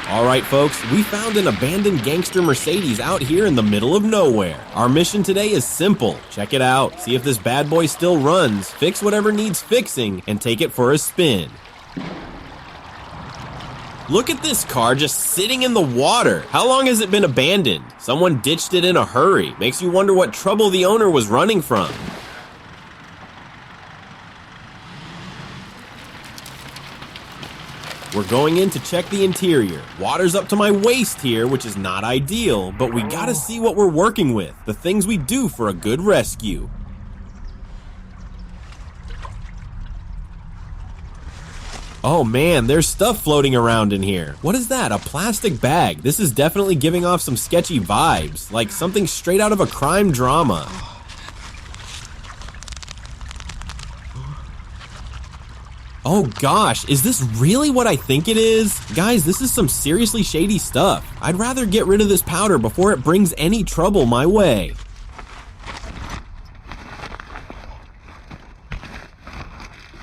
Alright folks, we found an abandoned gangster Mercedes out here in the middle of nowhere. Our mission today is simple. Check it out, see if this bad boy still runs, fix whatever needs fixing, and take it for a spin. Look at this car just sitting in the water. How long has it been abandoned? Someone ditched it in a hurry. Makes you wonder what trouble the owner was running from. We're going in to check the interior. Water's up to my waist here, which is not ideal, but we gotta see what we're working with, the things we do for a good rescue. Oh man, there's stuff floating around in here. What is that, a plastic bag? This is definitely giving off some sketchy vibes, like something straight out of a crime drama. Oh gosh, is this really what I think it is? Guys, this is some seriously shady stuff. I'd rather get rid of this powder before it brings any trouble my way.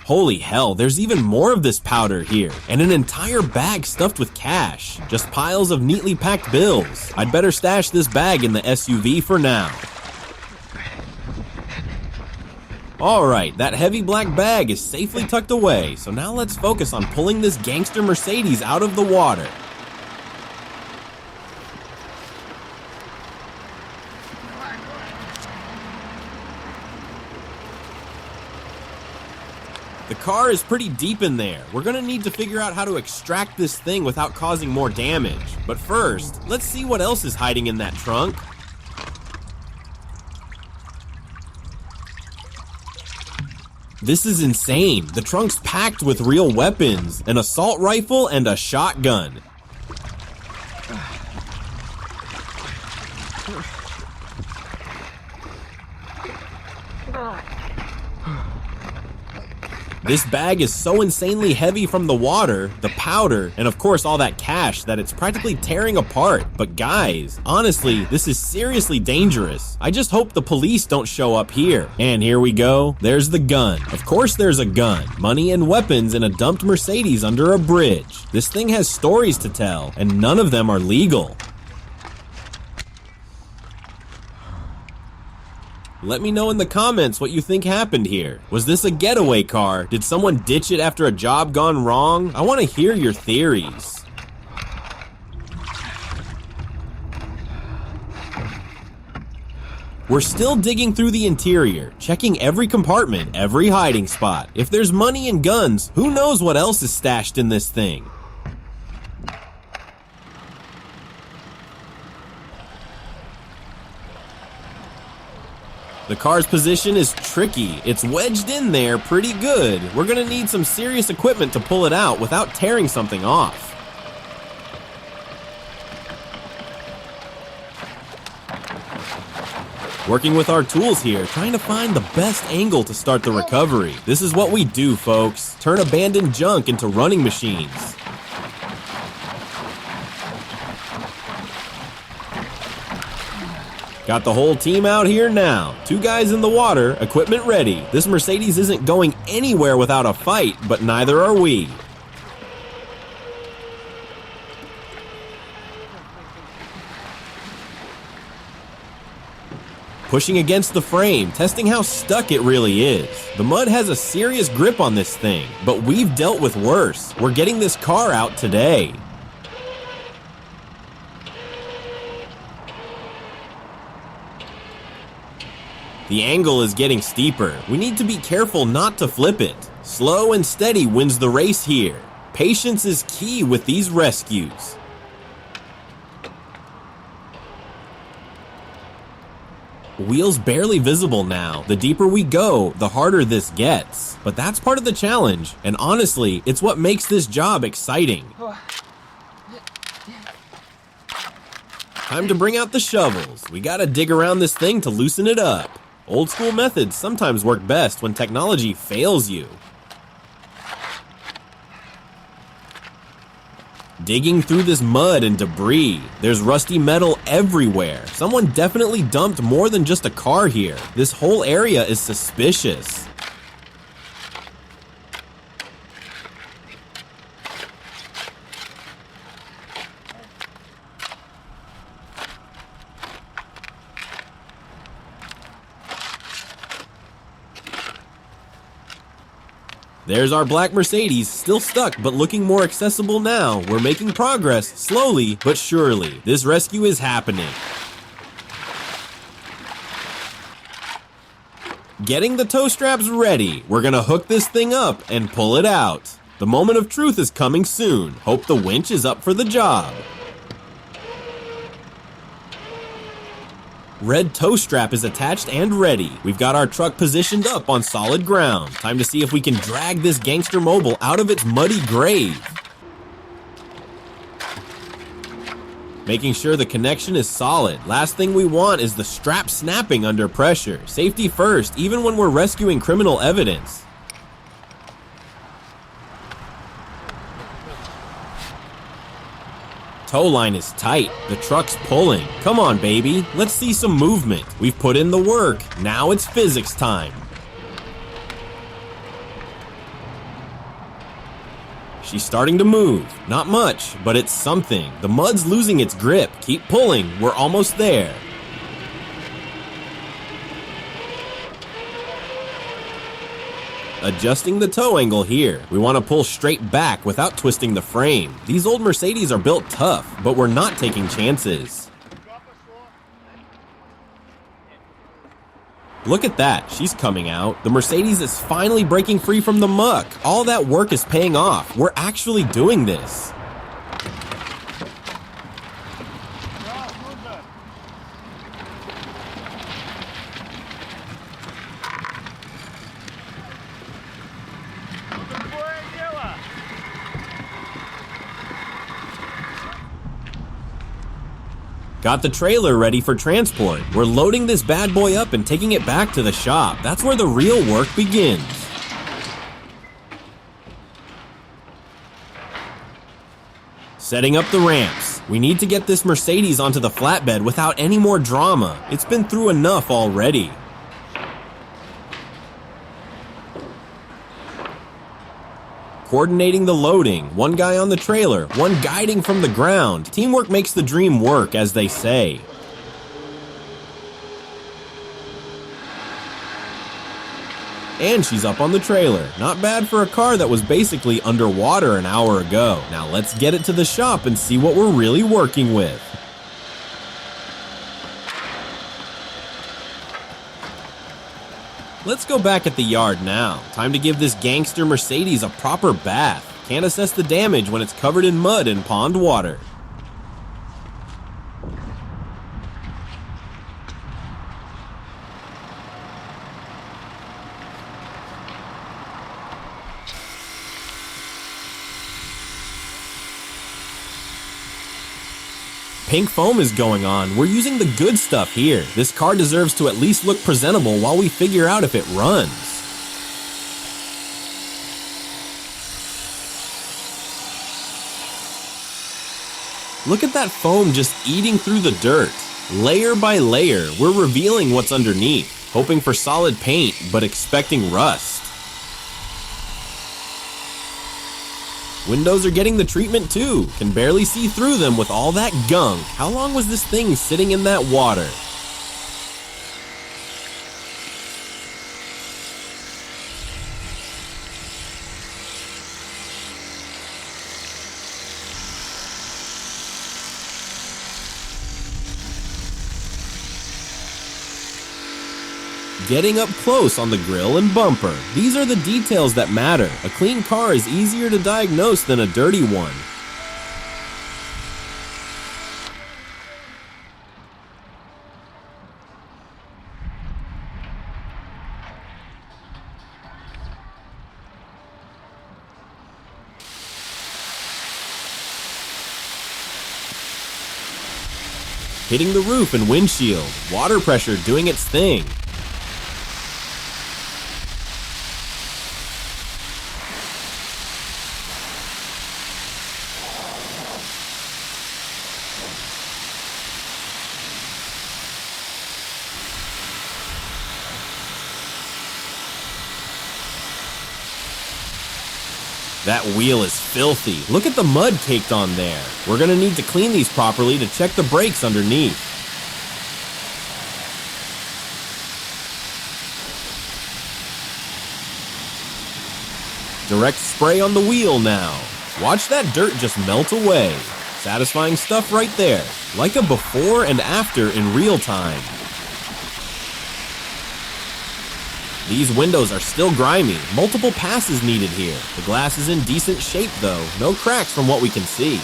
Holy hell, there's even more of this powder here, and an entire bag stuffed with cash. Just piles of neatly packed bills. I'd better stash this bag in the SUV for now. Alright, that heavy black bag is safely tucked away, so now let's focus on pulling this gangster Mercedes out of the water. The car is pretty deep in there. We're gonna need to figure out how to extract this thing without causing more damage. But first, let's see what else is hiding in that trunk. This is insane. The trunk's packed with real weapons, an assault rifle and a shotgun. This bag is so insanely heavy from the water, the powder, and of course all that cash that it's practically tearing apart. But guys, honestly, this is seriously dangerous. I just hope the police don't show up here. And here we go. There's the gun. Of course there's a gun, money and weapons in a dumped Mercedes under a bridge. This thing has stories to tell, and none of them are legal. Let me know in the comments what you think happened here. Was this a getaway car? Did someone ditch it after a job gone wrong? I want to hear your theories. We're still digging through the interior, checking every compartment, every hiding spot. If there's money and guns, who knows what else is stashed in this thing? The car's position is tricky. It's wedged in there pretty good. We're gonna need some serious equipment to pull it out without tearing something off. Working with our tools here, trying to find the best angle to start the recovery. This is what we do, folks. Turn abandoned junk into running machines. Got the whole team out here now. 2 guys in the water, equipment ready. This Mercedes isn't going anywhere without a fight, but neither are we. Pushing against the frame, testing how stuck it really is. The mud has a serious grip on this thing, but we've dealt with worse. We're getting this car out today. The angle is getting steeper. We need to be careful not to flip it. Slow and steady wins the race here. Patience is key with these rescues. Wheels barely visible now. The deeper we go, the harder this gets. But that's part of the challenge, and honestly, it's what makes this job exciting. Time to bring out the shovels. We gotta dig around this thing to loosen it up. Old school methods sometimes work best when technology fails you. Digging through this mud and debris. There's rusty metal everywhere. Someone definitely dumped more than just a car here. This whole area is suspicious. There's our black Mercedes, still stuck but looking more accessible now. We're making progress, slowly but surely. This rescue is happening. Getting the tow straps ready. We're gonna hook this thing up and pull it out. The moment of truth is coming soon. Hope the winch is up for the job. Red tow strap is attached and ready. We've got our truck positioned up on solid ground. Time to see if we can drag this gangster mobile out of its muddy grave. Making sure the connection is solid. Last thing we want is the strap snapping under pressure. Safety first, even when we're rescuing criminal evidence. Tow line is tight. The truck's pulling. Come on, baby. Let's see some movement. We've put in the work. Now it's physics time. She's starting to move. Not much, but it's something. The mud's losing its grip. Keep pulling. We're almost there. Adjusting the tow angle here. We want to pull straight back without twisting the frame. These old Mercedes are built tough, but we're not taking chances. Look at that, she's coming out. The Mercedes is finally breaking free from the muck. All that work is paying off. We're actually doing this. Got the trailer ready for transport. We're loading this bad boy up and taking it back to the shop. That's where the real work begins. Setting up the ramps. We need to get this Mercedes onto the flatbed without any more drama. It's been through enough already. Coordinating the loading, one guy on the trailer, one guiding from the ground. Teamwork makes the dream work, as they say. And she's up on the trailer. Not bad for a car that was basically underwater an hour ago. Now let's get it to the shop and see what we're really working with. Let's go back at the yard now. Time to give this gangster Mercedes a proper bath. Can't assess the damage when it's covered in mud and pond water. Pink foam is going on. We're using the good stuff here. This car deserves to at least look presentable while we figure out if it runs. Look at that foam just eating through the dirt. Layer by layer, we're revealing what's underneath, hoping for solid paint, but expecting rust. Windows are getting the treatment too. Can barely see through them with all that gunk. How long was this thing sitting in that water? Getting up close on the grille and bumper. These are the details that matter. A clean car is easier to diagnose than a dirty one. Hitting the roof and windshield. Water pressure doing its thing. That wheel is filthy. Look at the mud caked on there. We're gonna need to clean these properly to check the brakes underneath. Direct spray on the wheel now. Watch that dirt just melt away. Satisfying stuff right there. Like a before and after in real time. These windows are still grimy. Multiple passes needed here. The glass is in decent shape though. No cracks from what we can see.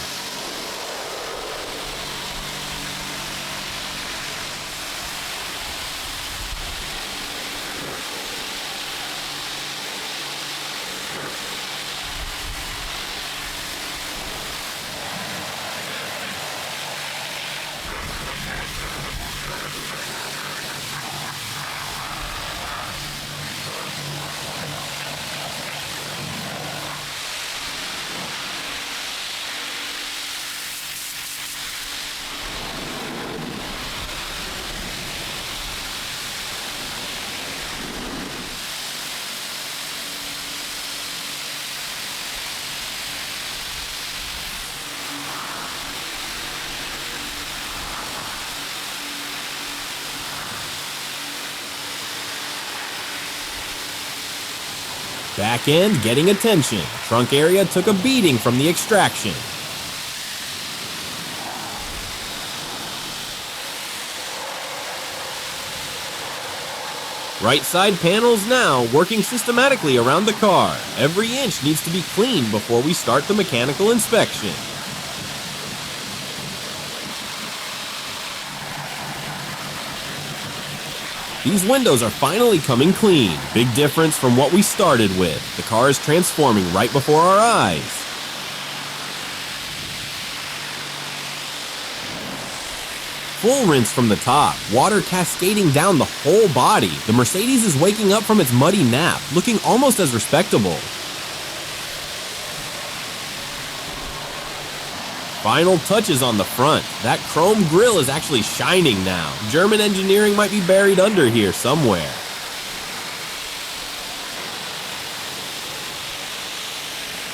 Back end getting attention. Trunk area took a beating from the extraction. Right side panels now working systematically around the car. Every inch needs to be cleaned before we start the mechanical inspection. These windows are finally coming clean. Big difference from what we started with. The car is transforming right before our eyes. Full rinse from the top, water cascading down the whole body. The Mercedes is waking up from its muddy nap, looking almost as respectable. Final touches on the front. That chrome grille is actually shining now. German engineering might be buried under here somewhere.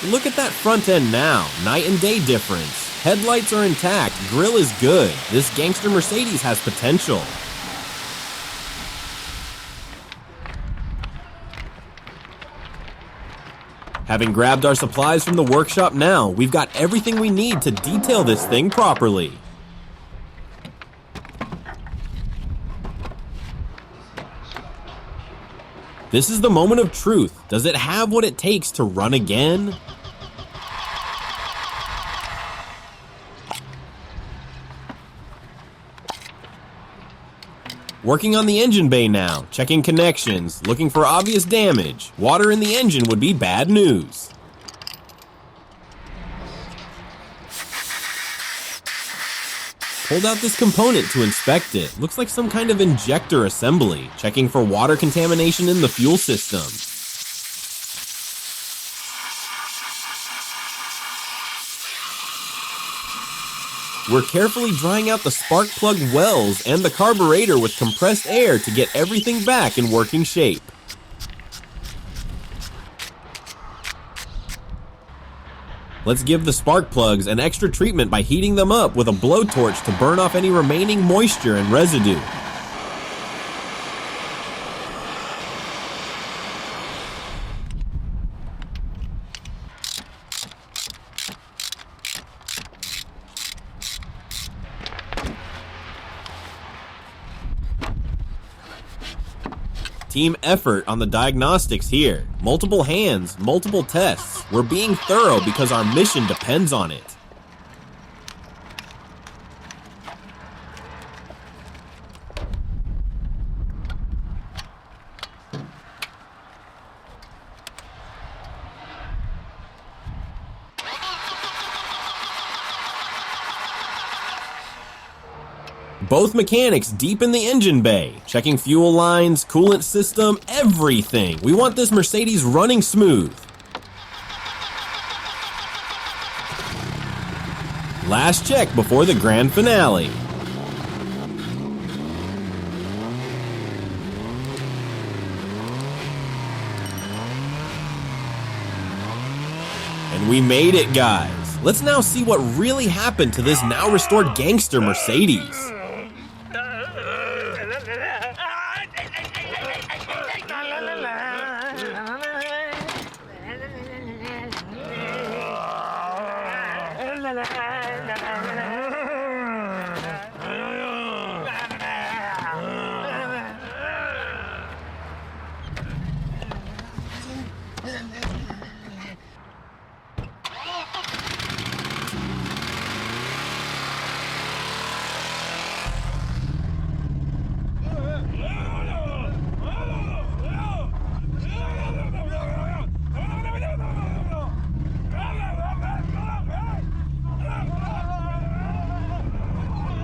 Look at that front end now. Night and day difference. Headlights are intact. Grille is good. This gangster Mercedes has potential. Having grabbed our supplies from the workshop now, we've got everything we need to detail this thing properly. This is the moment of truth. Does it have what it takes to run again? Working on the engine bay now, checking connections, looking for obvious damage. Water in the engine would be bad news. Pulled out this component to inspect it. Looks like some kind of injector assembly. Checking for water contamination in the fuel system. We're carefully drying out the spark plug wells and the carburetor with compressed air to get everything back in working shape. Let's give the spark plugs an extra treatment by heating them up with a blowtorch to burn off any remaining moisture and residue. Team effort on the diagnostics here. Multiple hands, multiple tests. We're being thorough because our mission depends on it. Both mechanics deep in the engine bay, checking fuel lines, coolant system, everything. We want this Mercedes running smooth. Last check before the grand finale. And we made it, guys. Let's now see what really happened to this now restored gangster Mercedes.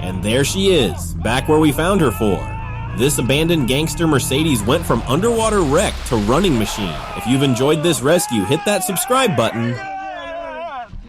And there she is, back where we found her for. This abandoned gangster Mercedes went from underwater wreck to running machine. If you've enjoyed this rescue, hit that subscribe button.